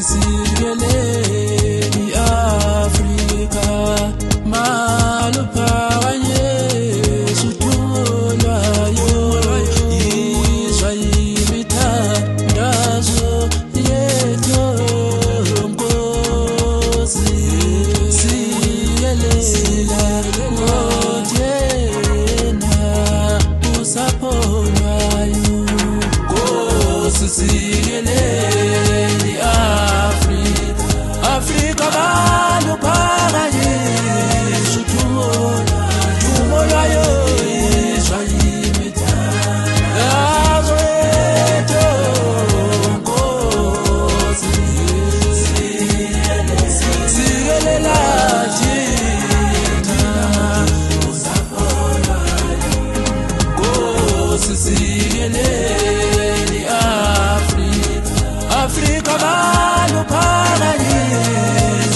Sisigeleni Africa, maluphakanye suthulwayo izwa imithandazo yethu Nkosi. Siyelela ngothena usapholwayo Nkosi. Siyelela Africa maluphakanye suthulwayo izwa imithandazo yethu Nkosi. Siyelela Nkosi. Siyelela Africa maluphakanye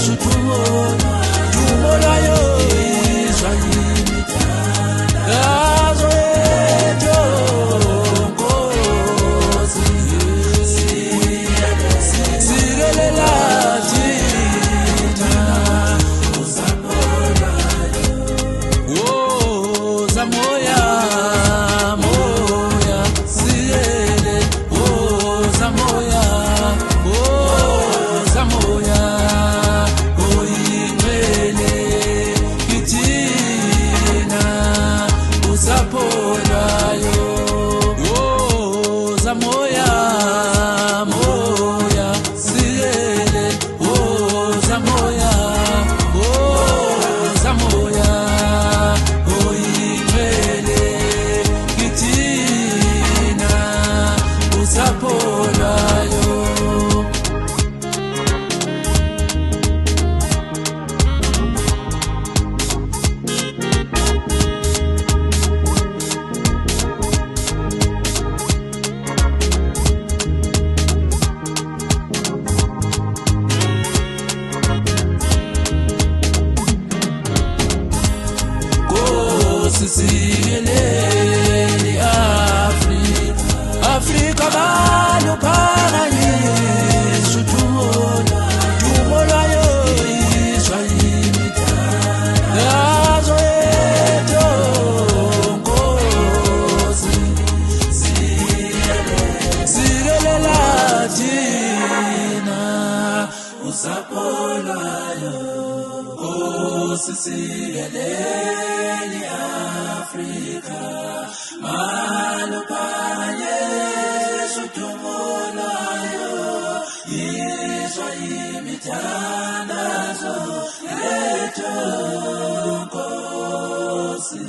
suthulwayo izwa imithandazo yethu Nkosi. Siyelela Zamoya moya siyele Zamoya Zamoya oyingcwele kithina usapholwayo Zamoya moya siyele Zamoya Zamoya oyingcwele kithina usapholwayo Siyelela Africa maluphakanye suthulwayo izwa imithandazo yethu Nkosi. Siyelela thina usapholwayo Nkosi. Siyelela Africa maluphakanye suthulwayo izwa imithandazo yethu Nkosi.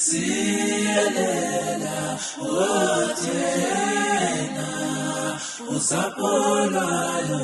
Siyelela thina usapholwayo